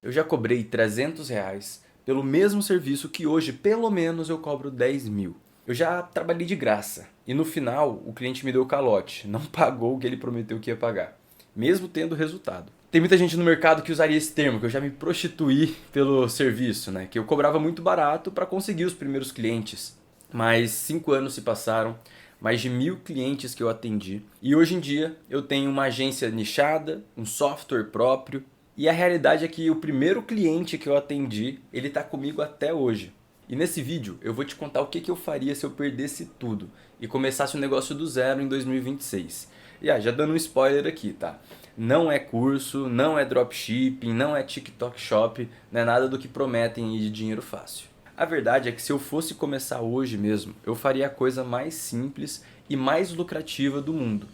Eu já cobrei R$ 300 pelo mesmo serviço que hoje, pelo menos, eu cobro 10 mil. Eu já trabalhei de graça e no final o cliente me deu calote, não pagou o que ele prometeu que ia pagar, mesmo tendo resultado. Tem muita gente no mercado que usaria esse termo, que eu já me prostituí pelo serviço, né? Que eu cobrava muito barato para conseguir os primeiros clientes. Mas 5 anos se passaram, mais de 1.000 clientes que eu atendi. E hoje em dia eu tenho uma agência nichada, um software próprio. E a realidade é que o primeiro cliente que eu atendi, ele está comigo até hoje. E nesse vídeo eu vou te contar o que eu faria se eu perdesse tudo e começasse um negócio do zero em 2026. E já dando um spoiler aqui, tá? Não é curso, não é dropshipping, não é TikTok Shop, não é nada do que prometem de dinheiro fácil. A verdade é que se eu fosse começar hoje mesmo, eu faria a coisa mais simples e mais lucrativa do mundo.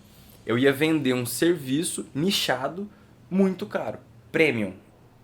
Eu ia vender um serviço nichado muito caro, premium,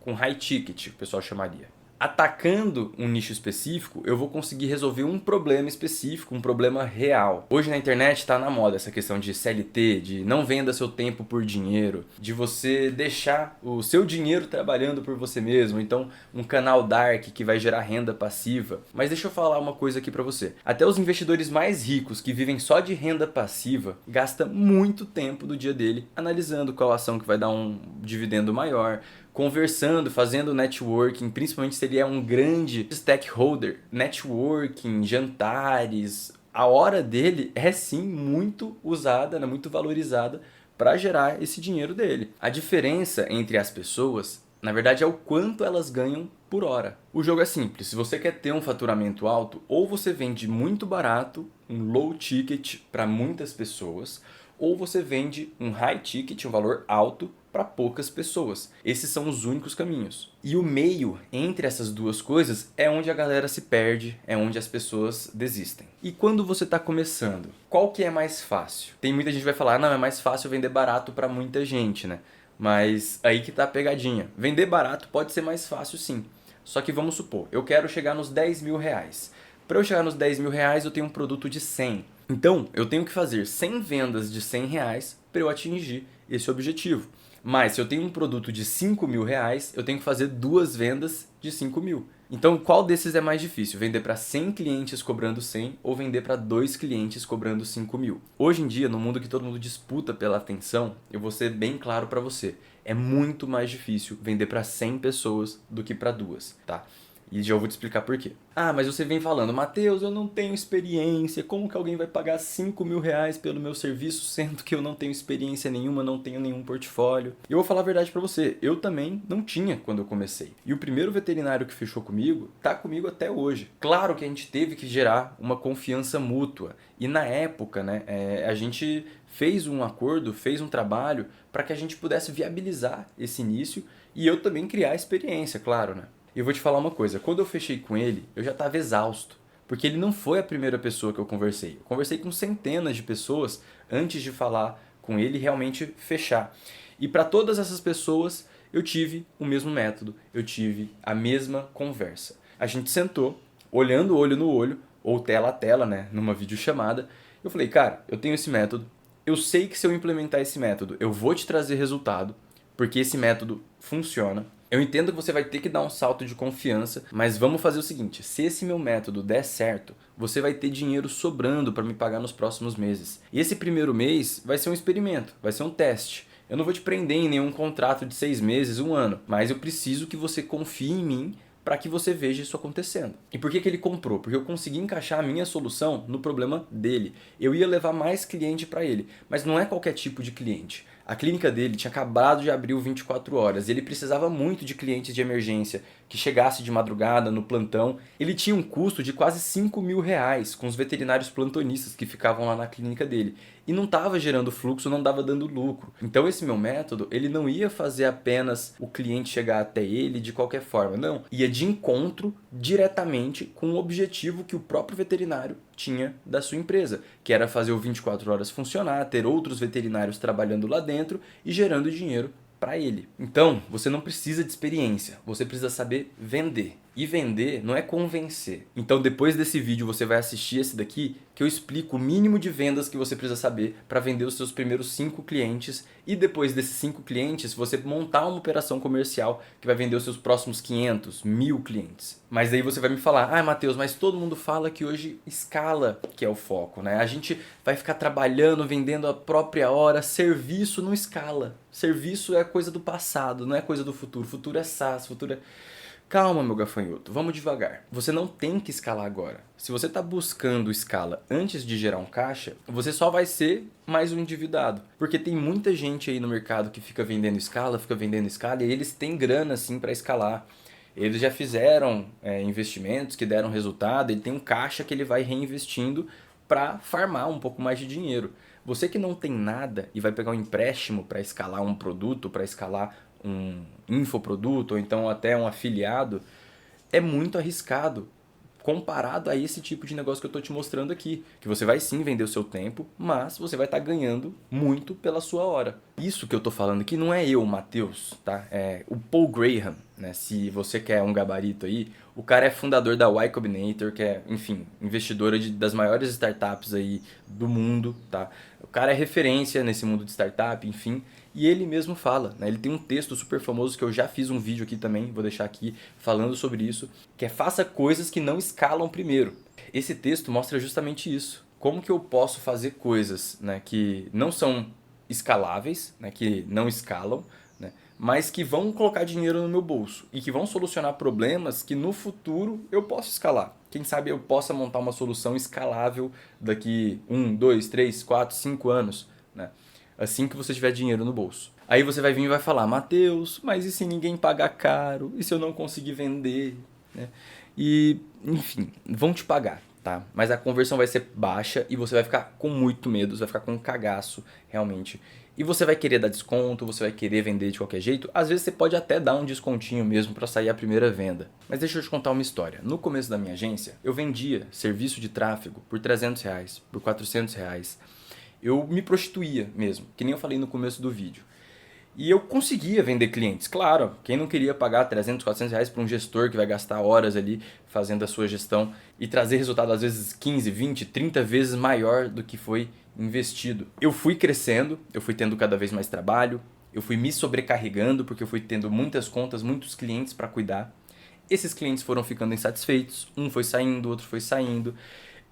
com high ticket, o pessoal chamaria. Atacando um nicho específico, eu vou conseguir resolver um problema específico, um problema real. Hoje na internet está na moda essa questão de CLT, de não venda seu tempo por dinheiro, de você deixar o seu dinheiro trabalhando por você mesmo, então um canal dark que vai gerar renda passiva. Mas deixa eu falar uma coisa aqui para você. Até os investidores mais ricos que vivem só de renda passiva gastam muito tempo do dia dele analisando qual ação que vai dar um dividendo maior, conversando, fazendo networking, principalmente se ele é um grande stakeholder. Networking, jantares, a hora dele é sim muito usada, né, muito valorizada para gerar esse dinheiro dele. A diferença entre as pessoas, na verdade, é o quanto elas ganham por hora. O jogo é simples, se você quer ter um faturamento alto, ou você vende muito barato, um low ticket para muitas pessoas, ou você vende um high ticket, um valor alto, para poucas pessoas. Esses são os únicos caminhos. E o meio entre essas duas coisas é onde a galera se perde, é onde as pessoas desistem. E quando você está começando, qual que é mais fácil? Tem muita gente que vai falar, não, é mais fácil vender barato para muita gente, né? Mas aí que tá a pegadinha. Vender barato pode ser mais fácil sim. Só que vamos supor, eu quero chegar nos 10 mil reais. Para eu chegar nos 10 mil reais eu tenho um produto de 100. Então eu tenho que fazer 100 vendas de 100 reais para eu atingir esse objetivo. Mas se eu tenho um produto de 5 mil reais, eu tenho que fazer 2 vendas de 5 mil. Então qual desses é mais difícil? Vender para 100 clientes cobrando 100 ou vender para 2 clientes cobrando 5 mil? Hoje em dia, no mundo que todo mundo disputa pela atenção, eu vou ser bem claro para você. É muito mais difícil vender para 100 pessoas do que para 2, tá? E já vou te explicar por quê. Ah, mas você vem falando, Matheus, eu não tenho experiência, como que alguém vai pagar 5 mil reais pelo meu serviço, sendo que eu não tenho experiência nenhuma, não tenho nenhum portfólio? E eu vou falar a verdade pra você, eu também não tinha quando eu comecei. E o primeiro veterinário que fechou comigo, tá comigo até hoje. Claro que a gente teve que gerar uma confiança mútua. E na época, né, a gente fez um acordo, fez um trabalho para que a gente pudesse viabilizar esse início e eu também criar experiência, claro, né? E eu vou te falar uma coisa, quando eu fechei com ele, eu já estava exausto, porque ele não foi a primeira pessoa que eu conversei. Eu conversei com centenas de pessoas antes de falar com ele e realmente fechar. E para todas essas pessoas, eu tive o mesmo método, eu tive a mesma conversa. A gente sentou, olhando olho no olho, ou tela a tela, né, numa videochamada. Eu falei, cara, eu tenho esse método, eu sei que se eu implementar esse método, eu vou te trazer resultado, porque esse método funciona. Eu entendo que você vai ter que dar um salto de confiança, mas vamos fazer o seguinte, se esse meu método der certo, você vai ter dinheiro sobrando para me pagar nos próximos meses. E esse primeiro mês vai ser um experimento, vai ser um teste. Eu não vou te prender em nenhum contrato de 6 meses, 1 ano, mas eu preciso que você confie em mim para que você veja isso acontecendo. E por que ele comprou? Porque eu consegui encaixar a minha solução no problema dele. Eu ia levar mais cliente para ele, mas não é qualquer tipo de cliente. A clínica dele tinha acabado de abrir o 24 horas e ele precisava muito de clientes de emergência que chegasse de madrugada no plantão. Ele tinha um custo de quase 5 mil reais com os veterinários plantonistas que ficavam lá na clínica dele. E não estava gerando fluxo, não estava dando lucro. Então esse meu método, ele não ia fazer apenas o cliente chegar até ele de qualquer forma, não. Ia de encontro diretamente com o objetivo que o próprio veterinário tinha da sua empresa, que era fazer o 24 horas funcionar, ter outros veterinários trabalhando lá dentro e gerando dinheiro para ele. Então, você não precisa de experiência, você precisa saber vender. E vender não é convencer. Então depois desse vídeo você vai assistir esse daqui que eu explico o mínimo de vendas que você precisa saber para vender os seus primeiros 5 clientes e depois desses 5 clientes você montar uma operação comercial que vai vender os seus próximos 500, 1000 clientes. Mas aí você vai me falar, Matheus, mas todo mundo fala que hoje escala que é o foco, né? A gente vai ficar trabalhando, vendendo a própria hora, serviço não escala. Serviço é coisa do passado, não é coisa do futuro. Futuro é SaaS, futuro é... Calma, meu gafanhoto, vamos devagar. Você não tem que escalar agora. Se você está buscando escala antes de gerar um caixa, você só vai ser mais um endividado. Porque tem muita gente aí no mercado que fica vendendo escala e eles têm grana sim para escalar. Eles já fizeram investimentos que deram resultado, ele tem um caixa que ele vai reinvestindo para farmar um pouco mais de dinheiro. Você que não tem nada e vai pegar um empréstimo para escalar um produto, para escalar um infoproduto ou então até um afiliado, é muito arriscado comparado a esse tipo de negócio que eu estou te mostrando aqui. Que você vai sim vender o seu tempo, mas você vai estar ganhando muito pela sua hora. Isso que eu estou falando aqui não é eu, Matheus, tá? É o Paul Graham, né? Se você quer um gabarito aí, o cara é fundador da Y Combinator, que é, enfim, investidora das maiores startups aí do mundo, tá? O cara é referência nesse mundo de startup, enfim. E ele mesmo fala, né? Ele tem um texto super famoso que eu já fiz um vídeo aqui também, vou deixar aqui falando sobre isso, que é faça coisas que não escalam primeiro. Esse texto mostra justamente isso. Como que eu posso fazer coisas, né, que não são escaláveis, né, que não escalam, né, mas que vão colocar dinheiro no meu bolso e que vão solucionar problemas que no futuro eu posso escalar. Quem sabe eu possa montar uma solução escalável daqui 1, 2, 3, 4, 5 anos, né? Assim que você tiver dinheiro no bolso. Aí você vai vir e vai falar, Matheus, mas e se ninguém pagar caro? E se eu não conseguir vender? Né? E, enfim, vão te pagar, tá? Mas a conversão vai ser baixa e você vai ficar com muito medo, você vai ficar com um cagaço, realmente. E você vai querer dar desconto, você vai querer vender de qualquer jeito. Às vezes você pode até dar um descontinho mesmo para sair a primeira venda. Mas deixa eu te contar uma história. No começo da minha agência, eu vendia serviço de tráfego por R$300, por R$400. Eu me prostituía mesmo, que nem eu falei no começo do vídeo. E eu conseguia vender clientes, claro. Quem não queria pagar 300, 400 reais para um gestor que vai gastar horas ali fazendo a sua gestão e trazer resultado às vezes 15, 20, 30 vezes maior do que foi investido. Eu fui crescendo, eu fui tendo cada vez mais trabalho, eu fui me sobrecarregando porque eu fui tendo muitas contas, muitos clientes para cuidar. Esses clientes foram ficando insatisfeitos, um foi saindo, outro foi saindo.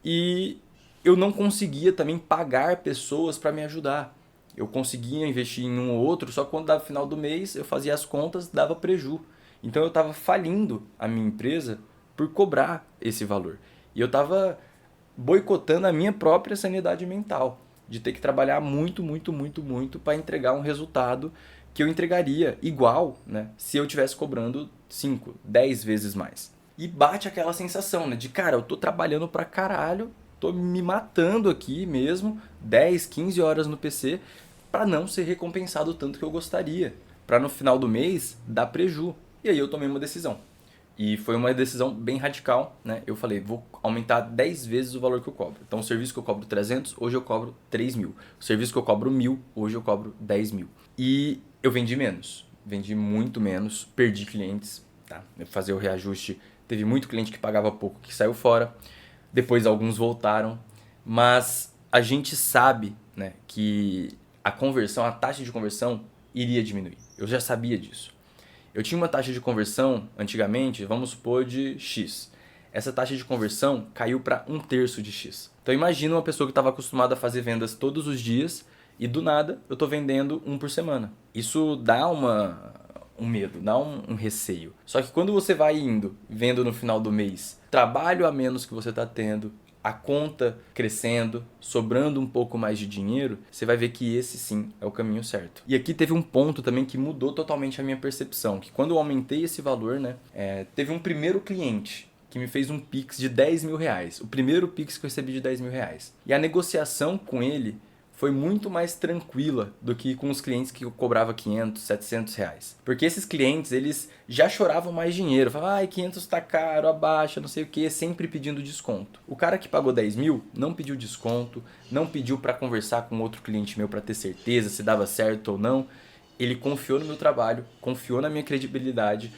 E eu não conseguia também pagar pessoas para me ajudar. Eu conseguia investir em um ou outro, só que quando dava final do mês eu fazia as contas, dava preju. Então eu estava falindo a minha empresa por cobrar esse valor. E eu estava boicotando a minha própria sanidade mental, de ter que trabalhar muito, muito, muito, muito para entregar um resultado que eu entregaria igual, né, se eu estivesse cobrando 5, 10 vezes mais. E bate aquela sensação, né, de cara, eu tô trabalhando pra caralho, tô me matando aqui mesmo, 10, 15 horas no PC, para não ser recompensado tanto que eu gostaria. Para no final do mês dar preju. E aí eu tomei uma decisão. E foi uma decisão bem radical, né? Eu falei, vou aumentar 10 vezes o valor que eu cobro. Então o serviço que eu cobro 300, hoje eu cobro 3 mil. O serviço que eu cobro 1000, hoje eu cobro 10 mil. E eu vendi menos. Vendi muito menos, perdi clientes, tá? Eu fazer o reajuste. Teve muito cliente que pagava pouco que saiu fora. Depois alguns voltaram, mas a gente sabe, né, que a conversão, a taxa de conversão iria diminuir. Eu já sabia disso. Eu tinha uma taxa de conversão antigamente, vamos supor, de X. Essa taxa de conversão caiu para 1/3 de X. Então imagina uma pessoa que estava acostumada a fazer vendas todos os dias e do nada eu estou vendendo um por semana. Isso dá um medo, dá um receio. Só que quando você vai indo, vendo no final do mês, trabalho a menos que você está tendo, a conta crescendo, sobrando um pouco mais de dinheiro, você vai ver que esse sim é o caminho certo. E aqui teve um ponto também que mudou totalmente a minha percepção, que quando eu aumentei esse valor, né, teve um primeiro cliente que me fez um Pix de 10 mil reais. O primeiro Pix que eu recebi de 10 mil reais. E a negociação com ele foi muito mais tranquila do que com os clientes que eu cobrava 500, 700 reais. Porque esses clientes, eles já choravam mais dinheiro. Falavam, 500 tá caro, abaixa, não sei o que, sempre pedindo desconto. O cara que pagou 10 mil não pediu desconto, não pediu para conversar com outro cliente meu para ter certeza se dava certo ou não. Ele confiou no meu trabalho, confiou na minha credibilidade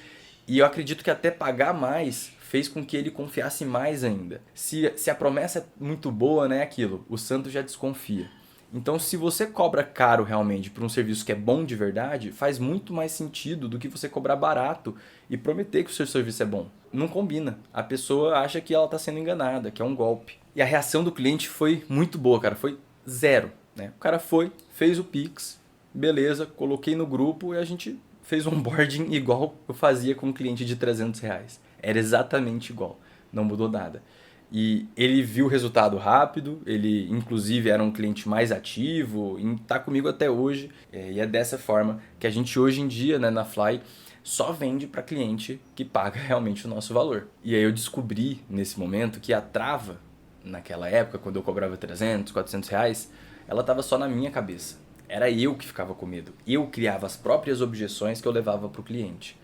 E eu acredito que até pagar mais fez com que ele confiasse mais ainda. Se a promessa é muito boa, né, aquilo, o santo já desconfia. Então, se você cobra caro realmente por um serviço que é bom de verdade, faz muito mais sentido do que você cobrar barato e prometer que o seu serviço é bom. Não combina. A pessoa acha que ela está sendo enganada, que é um golpe. E a reação do cliente foi muito boa, cara. Foi zero, né? O cara foi, fez o Pix, beleza, coloquei no grupo e a gente fez um onboarding igual eu fazia com um cliente de R$ 300. Era exatamente igual. Não mudou nada. E ele viu o resultado rápido, ele inclusive era um cliente mais ativo e está comigo até hoje. E é dessa forma que a gente hoje em dia, né, na Fly só vende para cliente que paga realmente o nosso valor. E aí eu descobri nesse momento que a trava, naquela época, quando eu cobrava 300, R$ 400, ela estava só na minha cabeça. Era eu que ficava com medo. Eu criava as próprias objeções que eu levava para o cliente.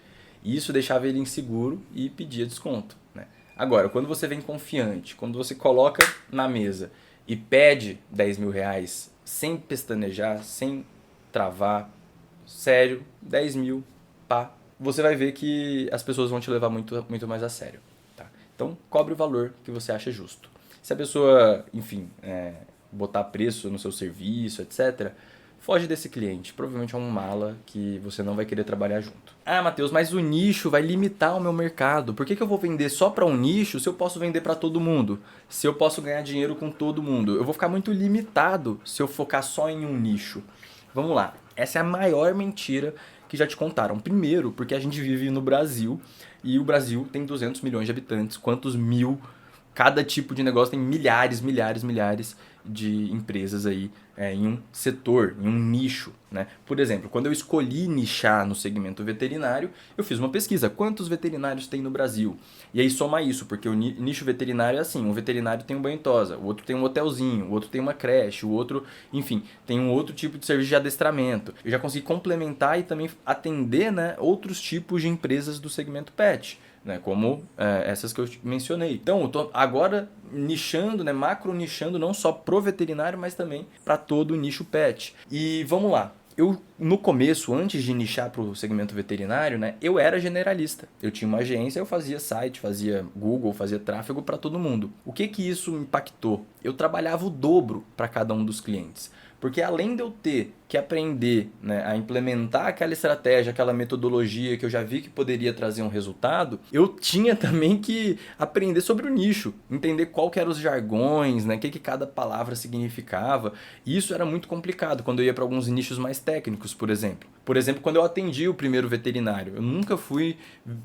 E isso deixava ele inseguro e pedia desconto, né? Agora, quando você vem confiante, quando você coloca na mesa e pede R$ 10.000 sem pestanejar, sem travar, sério, 10 mil, pá, você vai ver que as pessoas vão te levar muito, muito mais a sério, tá? Então, cobre o valor que você acha justo. Se a pessoa, enfim, botar preço no seu serviço, etc., foge desse cliente. Provavelmente é um mala que você não vai querer trabalhar junto. Ah, Matheus, mas o nicho vai limitar o meu mercado. Por que eu vou vender só para um nicho se eu posso vender para todo mundo? Se eu posso ganhar dinheiro com todo mundo? Eu vou ficar muito limitado se eu focar só em um nicho. Vamos lá. Essa é a maior mentira que já te contaram. Primeiro, porque a gente vive no Brasil e o Brasil tem 200 milhões de habitantes. Quantos mil? Cada tipo de negócio tem milhares de empresas aí em um setor, em um nicho, né? Por exemplo, quando eu escolhi nichar no segmento veterinário, eu fiz uma pesquisa. Quantos veterinários tem no Brasil? E aí soma isso, porque o nicho veterinário é assim, um veterinário tem um banho-tosa, o outro tem um hotelzinho, o outro tem uma creche, o outro, enfim, tem um outro tipo de serviço de adestramento. Eu já consegui complementar e também atender, né, outros tipos de empresas do segmento pet, né, como essas que eu mencionei. Então, eu tô agora nichando, né, macro nichando não só pro veterinário, mas também para todo o nicho pet. E vamos lá. Eu, no começo, antes de nichar para o segmento veterinário, né, eu era generalista. Eu tinha uma agência, eu fazia site, fazia Google, fazia tráfego para todo mundo. O que isso impactou? Eu trabalhava o dobro para cada um dos clientes. Porque além de eu ter que aprender, né, a implementar aquela estratégia, aquela metodologia que eu já vi que poderia trazer um resultado, eu tinha também que aprender sobre o nicho, entender qual que eram os jargões, né, o que cada palavra significava. E isso era muito complicado quando eu ia para alguns nichos mais técnicos, por exemplo. Por exemplo, quando eu atendi o primeiro veterinário, eu nunca fui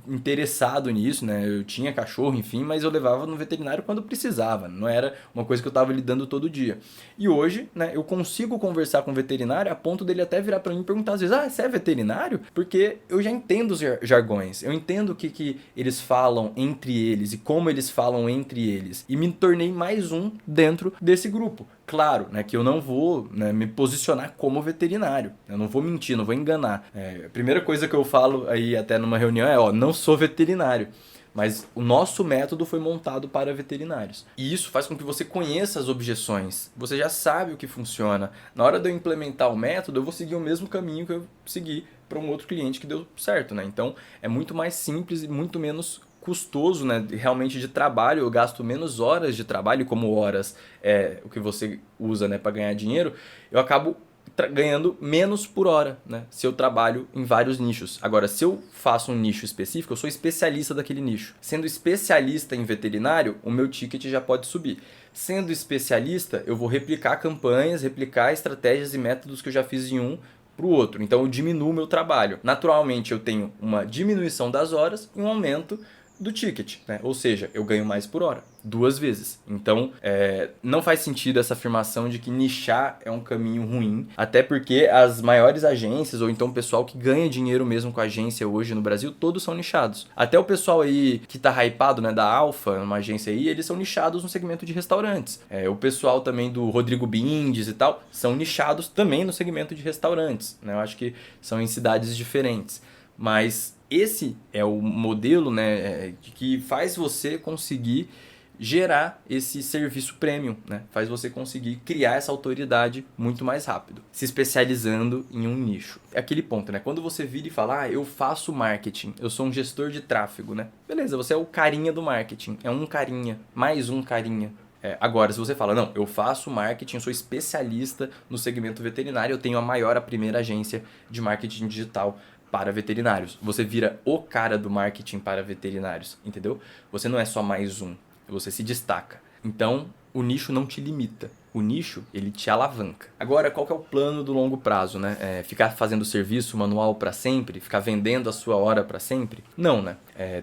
interessado nisso, né? Eu tinha cachorro, enfim, mas eu levava no veterinário quando precisava, não era uma coisa que eu estava lidando todo dia. E hoje, né, eu consigo conversar com o veterinário a ponto dele até virar para mim e perguntar às vezes, você é veterinário? Porque eu já entendo os jargões, eu entendo o que eles falam entre eles e como eles falam entre eles. E me tornei mais um dentro desse grupo. Claro, né, que eu não vou, né, me posicionar como veterinário. Eu não vou mentir, não vou enganar. A primeira coisa que eu falo aí até numa reunião é, não sou veterinário. Mas o nosso método foi montado para veterinários. E isso faz com que você conheça as objeções. Você já sabe o que funciona. Na hora de eu implementar o método, eu vou seguir o mesmo caminho que eu segui para um outro cliente que deu certo, né? Então, é muito mais simples e muito menos custoso, né, realmente de trabalho. Eu gasto menos horas de trabalho, como horas é o que você usa, né, para ganhar dinheiro. Eu acabo ganhando menos por hora, né, se eu trabalho em vários nichos. Agora, se eu faço um nicho específico, eu sou especialista daquele nicho. Sendo especialista em veterinário, o meu ticket já pode subir. Sendo especialista, eu vou replicar campanhas, replicar estratégias e métodos que eu já fiz em um para o outro. Então, eu diminuo o meu trabalho. Naturalmente, eu tenho uma diminuição das horas e um aumento do ticket, né? Ou seja, eu ganho mais por hora, 2 vezes. Então, não faz sentido essa afirmação de que nichar é um caminho ruim, até porque as maiores agências, ou então o pessoal que ganha dinheiro mesmo com a agência hoje no Brasil, todos são nichados. Até o pessoal aí que tá hypado, né, da Alfa, uma agência aí, eles são nichados no segmento de restaurantes. O pessoal também do Rodrigo Bindes e tal, são nichados também no segmento de restaurantes, né? Eu acho que são em cidades diferentes. Mas esse é o modelo, né, que faz você conseguir gerar esse serviço premium, né? Faz você conseguir criar essa autoridade muito mais rápido, se especializando em um nicho. É aquele ponto, né? Quando você vira e fala, eu faço marketing, eu sou um gestor de tráfego, né? Beleza, você é o carinha do marketing, é um carinha, mais um carinha. Agora, se você fala, não, eu faço marketing, eu sou especialista no segmento veterinário, eu tenho a primeira agência de marketing digital para veterinários. Você vira o cara do marketing para veterinários, entendeu? Você não é só mais um, você se destaca. Então, o nicho não te limita. O nicho, ele te alavanca. Agora, qual que é o plano do longo prazo, né? Ficar fazendo serviço manual para sempre? Ficar vendendo a sua hora para sempre? Não, né?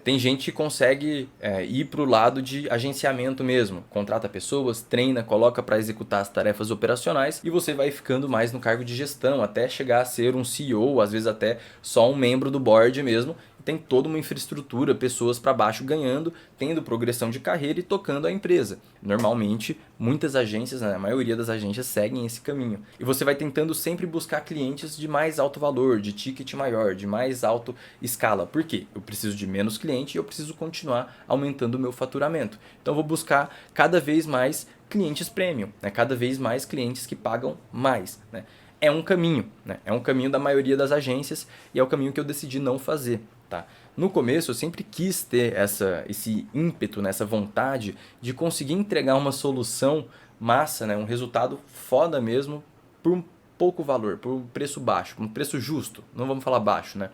Tem gente que consegue ir para o lado de agenciamento mesmo. Contrata pessoas, treina, coloca para executar as tarefas operacionais e você vai ficando mais no cargo de gestão, até chegar a ser um CEO, às vezes até só um membro do board mesmo. Tem toda uma infraestrutura, pessoas para baixo ganhando, tendo progressão de carreira e tocando a empresa. Normalmente, muitas agências, né, a maioria das agências seguem esse caminho. E você vai tentando sempre buscar clientes de mais alto valor, de ticket maior, de mais alta escala. Por quê? Eu preciso de menos cliente e eu preciso continuar aumentando o meu faturamento. Então, eu vou buscar cada vez mais clientes premium, né? Cada vez mais clientes que pagam mais, né? É um caminho, né? É um caminho da maioria das agências e é o caminho que eu decidi não fazer. Tá? No começo eu sempre quis ter esse ímpeto, essa vontade de conseguir entregar uma solução massa, né? Um resultado foda mesmo por um pouco valor, por um preço baixo, por um preço justo, não vamos falar baixo, né?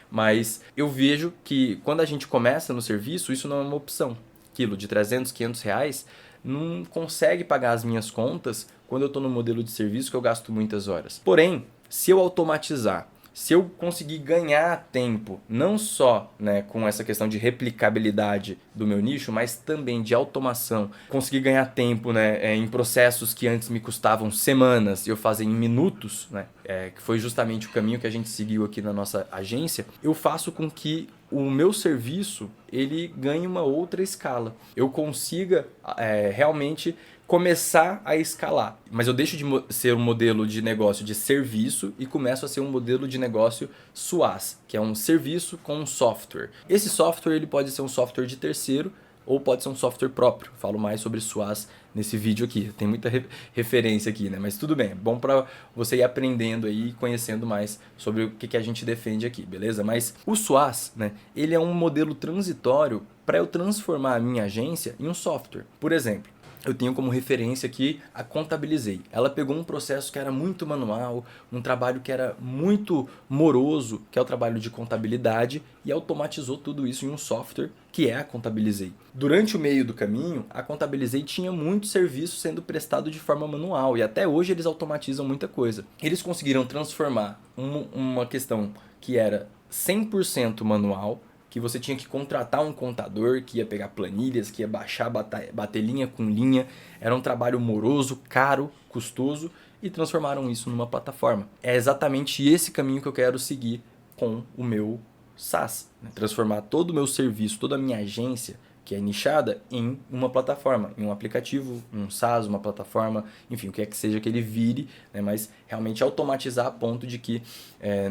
Mas eu vejo que quando a gente começa no serviço, isso não é uma opção. Quilo de 300, 500 reais não consegue pagar as minhas contas quando eu estou no modelo de serviço que eu gasto muitas horas. Porém, se eu automatizar, se eu conseguir ganhar tempo, não só, né, com essa questão de replicabilidade do meu nicho, mas também de automação, conseguir ganhar tempo, né, em processos que antes me custavam semanas e eu fazer em minutos, né, que foi justamente o caminho que a gente seguiu aqui na nossa agência, eu faço com que o meu serviço ele ganhe uma outra escala. Eu consiga realmente começar a escalar. Mas eu deixo de ser um modelo de negócio de serviço e começo a ser um modelo de negócio SaaS, que é um serviço com um software. Esse software ele pode ser um software de terceiro ou pode ser um software próprio. Falo mais sobre SaaS nesse vídeo aqui. Tem muita referência aqui, né? Mas tudo bem. É bom para você ir aprendendo aí e conhecendo mais sobre o que a gente defende aqui, beleza? Mas o SaaS, né? Ele é um modelo transitório para eu transformar a minha agência em um software. Por exemplo, eu tenho como referência aqui a Contabilizei. Ela pegou um processo que era muito manual, um trabalho que era muito moroso, que é o trabalho de contabilidade, e automatizou tudo isso em um software que é a Contabilizei. Durante o meio do caminho, a Contabilizei tinha muito serviço sendo prestado de forma manual e até hoje eles automatizam muita coisa. Eles conseguiram transformar uma questão que era 100% manual, que você tinha que contratar um contador que ia pegar planilhas, que ia bater linha com linha. Era um trabalho moroso, caro, custoso e transformaram isso numa plataforma. É exatamente esse caminho que eu quero seguir com o meu SaaS. Né? Transformar todo o meu serviço, toda a minha agência que é nichada em uma plataforma, em um aplicativo, um SaaS, uma plataforma, enfim, o que é que seja que ele vire, né? Mas realmente automatizar a ponto de que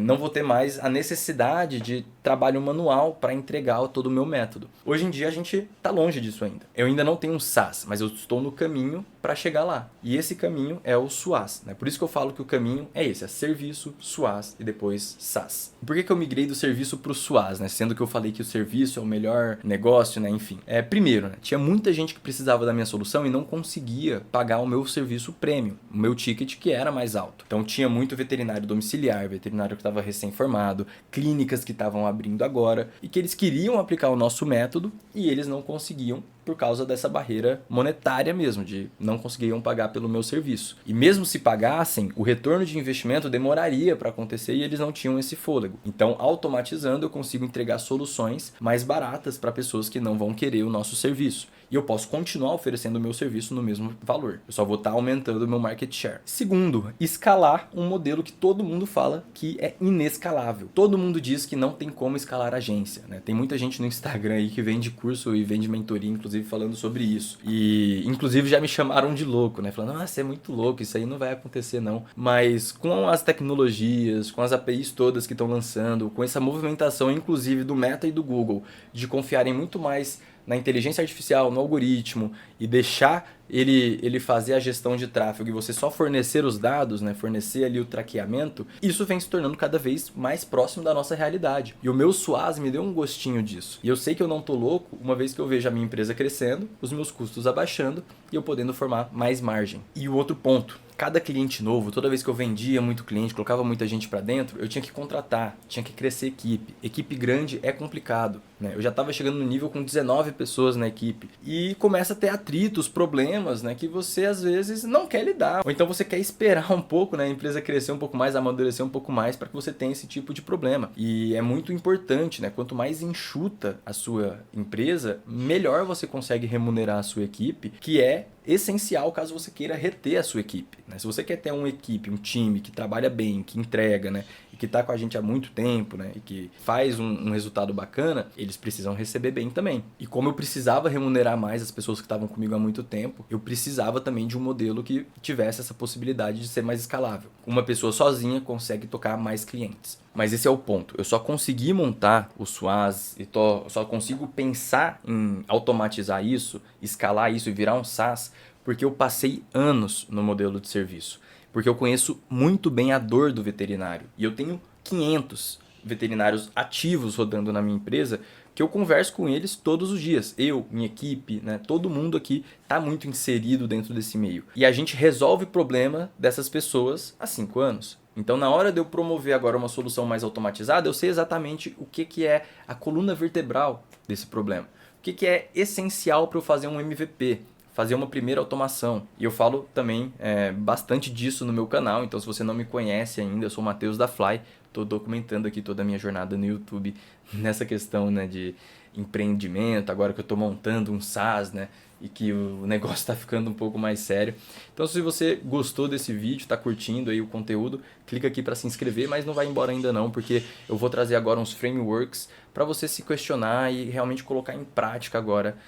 não vou ter mais a necessidade de trabalho manual para entregar todo o meu método. Hoje em dia a gente está longe disso ainda. Eu ainda não tenho um SaaS, mas eu estou no caminho para chegar lá. E esse caminho é o SaaS, né? Por isso que eu falo que o caminho é esse, é serviço, SaaS e depois SaaS. Por que eu migrei do serviço para o SaaS, né? Sendo que eu falei que o serviço é o melhor negócio, né? Enfim. Primeiro, né? Tinha muita gente que precisava da minha solução e não conseguia pagar o meu serviço premium, o meu ticket que era mais alto. Então tinha muito veterinário domiciliar, veterinário que estava recém-formado, clínicas que estavam abrindo agora e que eles queriam aplicar o nosso método e eles não conseguiam por causa dessa barreira monetária mesmo, de não conseguiriam pagar pelo meu serviço. E mesmo se pagassem, o retorno de investimento demoraria para acontecer e eles não tinham esse fôlego. Então, automatizando, eu consigo entregar soluções mais baratas para pessoas que não vão querer o nosso serviço. E eu posso continuar oferecendo o meu serviço no mesmo valor. Eu só vou estar aumentando o meu market share. Segundo, escalar um modelo que todo mundo fala que é inescalável. Todo mundo diz que não tem como escalar agência, né? Tem muita gente no Instagram aí que vende curso e vende mentoria, inclusive falando sobre isso. E inclusive já me chamaram de louco, né? Falando, você é muito louco, isso aí não vai acontecer não. Mas com as tecnologias, com as APIs todas que estão lançando, com essa movimentação inclusive do Meta e do Google, de confiarem muito mais na inteligência artificial, no algoritmo e deixar ele fazer a gestão de tráfego e você só fornecer os dados, né, fornecer ali o traqueamento, isso vem se tornando cada vez mais próximo da nossa realidade. E o meu SaaS me deu um gostinho disso. E eu sei que eu não tô louco, uma vez que eu vejo a minha empresa crescendo, os meus custos abaixando e eu podendo formar mais margem. E o outro ponto, cada cliente novo, toda vez que eu vendia muito cliente, colocava muita gente para dentro, eu tinha que contratar, tinha que crescer equipe. Equipe grande é complicado, né? Eu já estava chegando no nível com 19 pessoas na equipe e começa a ter atritos, problemas, né, que você às vezes não quer lidar. Ou então você quer esperar um pouco, né, a empresa crescer um pouco mais, amadurecer um pouco mais para que você tenha esse tipo de problema. E é muito importante, né? Quanto mais enxuta a sua empresa, melhor você consegue remunerar a sua equipe, que é essencial caso você queira reter a sua equipe, né? Se você quer ter uma equipe, um time que trabalha bem, que entrega, né, e que está com a gente há muito tempo, né, e que faz um resultado bacana, eles precisam receber bem também. E como eu precisava remunerar mais as pessoas que estavam comigo há muito tempo, eu precisava também de um modelo que tivesse essa possibilidade de ser mais escalável. Uma pessoa sozinha consegue tocar mais clientes. Mas esse é o ponto. Eu só consegui montar o SaaS e só consigo pensar em automatizar isso, escalar isso e virar um SaaS porque eu passei anos no modelo de serviço. Porque eu conheço muito bem a dor do veterinário. E eu tenho 500 veterinários ativos rodando na minha empresa que eu converso com eles todos os dias. Eu, minha equipe, né, todo mundo aqui está muito inserido dentro desse meio. E a gente resolve o problema dessas pessoas há 5 anos. Então, na hora de eu promover agora uma solução mais automatizada, eu sei exatamente o que é a coluna vertebral desse problema. O que é essencial para eu fazer um MVP, fazer uma primeira automação. E eu falo também bastante disso no meu canal. Então, se você não me conhece ainda, eu sou o Matheus da Fly. Estou documentando aqui toda a minha jornada no YouTube nessa questão, né, de empreendimento. Agora que eu estou montando um SaaS, né, e que o negócio está ficando um pouco mais sério. Então, se você gostou desse vídeo, está curtindo aí o conteúdo, clica aqui para se inscrever, mas não vai embora ainda não, porque eu vou trazer agora uns frameworks para você se questionar e realmente colocar em prática agora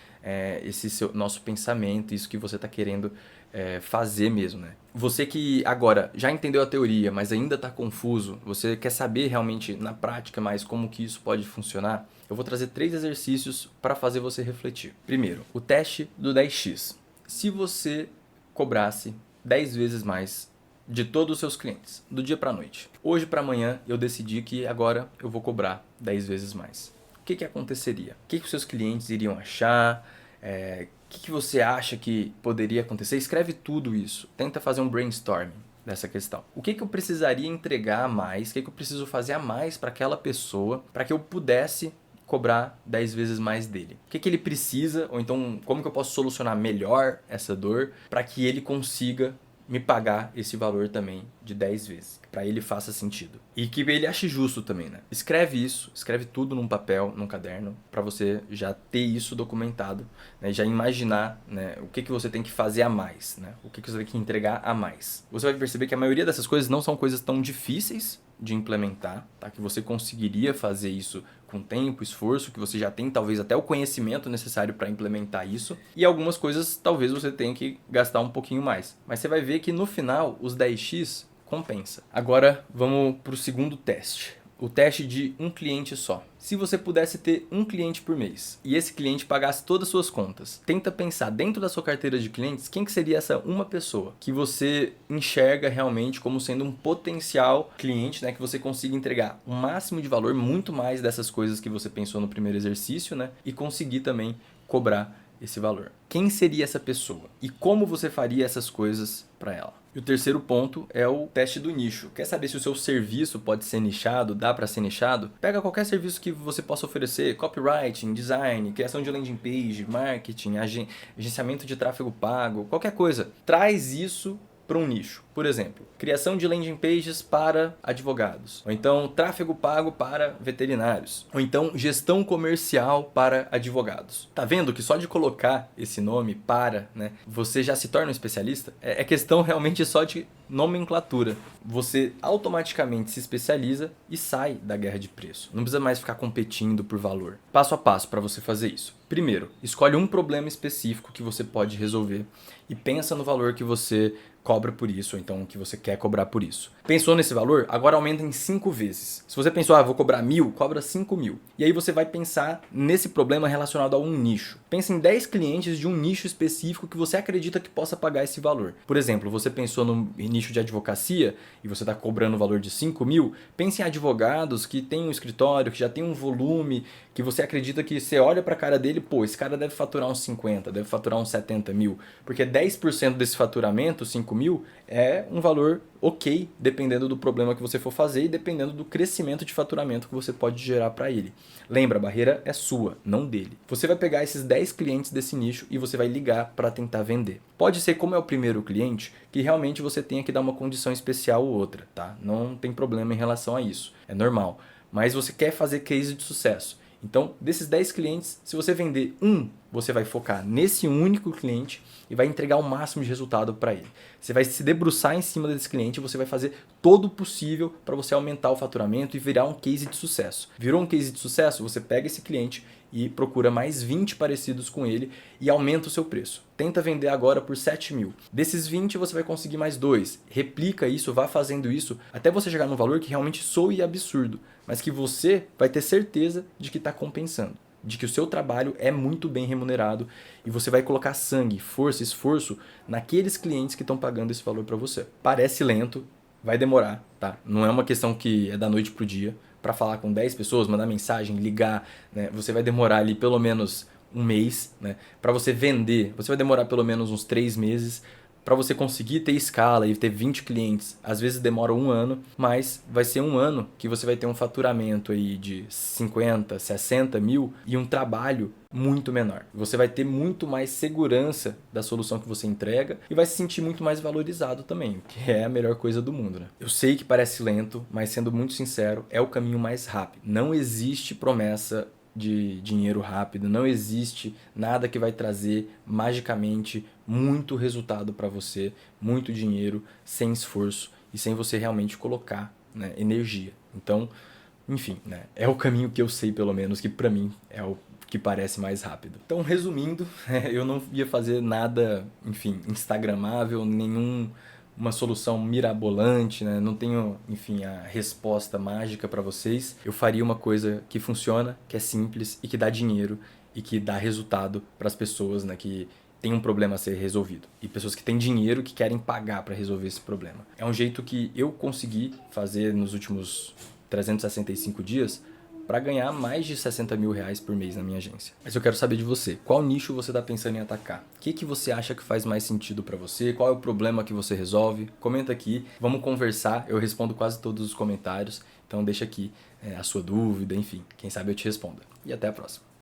esse nosso pensamento, isso que você está querendo fazer mesmo, né? Você que agora já entendeu a teoria, mas ainda está confuso, você quer saber realmente na prática mais como que isso pode funcionar, eu vou trazer 3 exercícios para fazer você refletir. Primeiro, o teste do 10x. Se você cobrasse 10 vezes mais de todos os seus clientes, do dia para a noite. Hoje para amanhã eu decidi que agora eu vou cobrar 10 vezes mais. O que aconteceria? O que os seus clientes iriam achar? O que você acha que poderia acontecer? Escreve tudo isso. Tenta fazer um brainstorming dessa questão. O que eu precisaria entregar a mais? O que eu preciso fazer a mais para aquela pessoa para que eu pudesse cobrar 10 vezes mais dele? O que ele precisa? Ou então, como que eu posso solucionar melhor essa dor para que ele consiga me pagar esse valor também de 10 vezes, para ele faça sentido. E que ele ache justo também, né? Escreve isso, escreve tudo num papel, num caderno, para você já ter isso documentado, né? Já imaginar, né, o que você tem que fazer a mais, né? O que você tem que entregar a mais. Você vai perceber que a maioria dessas coisas não são coisas tão difíceis de implementar, tá? Que você conseguiria fazer isso com tempo, esforço, que você já tem talvez até o conhecimento necessário para implementar isso. E algumas coisas talvez você tenha que gastar um pouquinho mais. Mas você vai ver que no final os 10x compensa. Agora vamos para o segundo teste. O teste de um cliente só. Se você pudesse ter um cliente por mês e esse cliente pagasse todas as suas contas, tenta pensar dentro da sua carteira de clientes quem que seria essa uma pessoa que você enxerga realmente como sendo um potencial cliente, né, que você consiga entregar o máximo de valor, muito mais dessas coisas que você pensou no primeiro exercício, né, e conseguir também cobrar esse valor. Quem seria essa pessoa e como você faria essas coisas para ela? E o terceiro ponto é o teste do nicho. Quer saber se o seu serviço pode ser nichado, dá para ser nichado? Pega qualquer serviço que você possa oferecer, copywriting, design, criação de landing page, marketing, agenciamento de tráfego pago, qualquer coisa. Traz isso para um nicho. Por exemplo, criação de landing pages para advogados. Ou então, tráfego pago para veterinários. Ou então, gestão comercial para advogados. Tá vendo que só de colocar esse nome para, né, você já se torna um especialista? É questão realmente só de nomenclatura. Você automaticamente se especializa e sai da guerra de preço. Não precisa mais ficar competindo por valor. Passo a passo para você fazer isso. Primeiro, escolhe um problema específico que você pode resolver e pensa no valor que você cobra por isso, ou então que você quer cobrar por isso. Pensou nesse valor? Agora aumenta em 5 vezes. Se você pensou, vou cobrar 1.000, cobra 5.000. E aí você vai pensar nesse problema relacionado a um nicho. Pensa em 10 clientes de um nicho específico que você acredita que possa pagar esse valor. Por exemplo, você pensou no nicho de advocacia e você está cobrando o valor de 5.000, pense em advogados que têm um escritório, que já tem um volume, que você acredita que você olha para a cara dele, esse cara deve faturar uns 50, deve faturar uns 70 mil, porque 10% desse faturamento, 5.000, é um valor ok, dependendo do problema que você for fazer e dependendo do crescimento de faturamento que você pode gerar para ele. Lembra, a barreira é sua, não dele. Você vai pegar esses 10 clientes desse nicho e você vai ligar para tentar vender. Pode ser, como é o primeiro cliente, que realmente você tenha que dar uma condição especial ou outra, tá? Não tem problema em relação a isso, é normal. Mas você quer fazer case de sucesso. Então, desses 10 clientes, se você vender um, você vai focar nesse único cliente e vai entregar o máximo de resultado para ele. Você vai se debruçar em cima desse cliente e você vai fazer todo o possível para você aumentar o faturamento e virar um case de sucesso. Virou um case de sucesso, você pega esse cliente e procura mais 20 parecidos com ele e aumenta o seu preço. Tenta vender agora por 7.000. Desses 20 você vai conseguir mais 2. Replica isso, vá fazendo isso até você chegar num valor que realmente soe absurdo, mas que você vai ter certeza de que está compensando, de que o seu trabalho é muito bem remunerado e você vai colocar sangue, força, esforço naqueles clientes que estão pagando esse valor para você. Parece lento, vai demorar, tá? Não é uma questão que é da noite pro dia. Para falar com 10 pessoas, mandar mensagem, ligar, né? Você vai demorar ali pelo menos um mês, né? Para você vender, você vai demorar pelo menos uns 3 meses. Para você conseguir ter escala e ter 20 clientes, às vezes demora um ano, mas vai ser um ano que você vai ter um faturamento aí de 50, 60 mil e um trabalho muito menor. Você vai ter muito mais segurança da solução que você entrega e vai se sentir muito mais valorizado também, que é a melhor coisa do mundo, né? Eu sei que parece lento, mas sendo muito sincero, é o caminho mais rápido. Não existe promessa de dinheiro rápido, não existe nada que vai trazer magicamente muito resultado para você, muito dinheiro, sem esforço e sem você realmente colocar, né, energia. Então, enfim, né, é o caminho que eu sei, pelo menos, que para mim é o que parece mais rápido. Então, resumindo, eu não ia fazer nada, enfim, instagramável, uma solução mirabolante, né? Não tenho, enfim, a resposta mágica para vocês. Eu faria uma coisa que funciona, que é simples e que dá dinheiro e que dá resultado para as pessoas, né, que tem um problema a ser resolvido. E pessoas que têm dinheiro que querem pagar para resolver esse problema. É um jeito que eu consegui fazer nos últimos 365 dias para ganhar mais de 60 mil reais por mês na minha agência. Mas eu quero saber de você, qual nicho você está pensando em atacar? O que você acha que faz mais sentido para você? Qual é o problema que você resolve? Comenta aqui, vamos conversar, eu respondo quase todos os comentários, então deixa aqui a sua dúvida, enfim, quem sabe eu te responda. E até a próxima.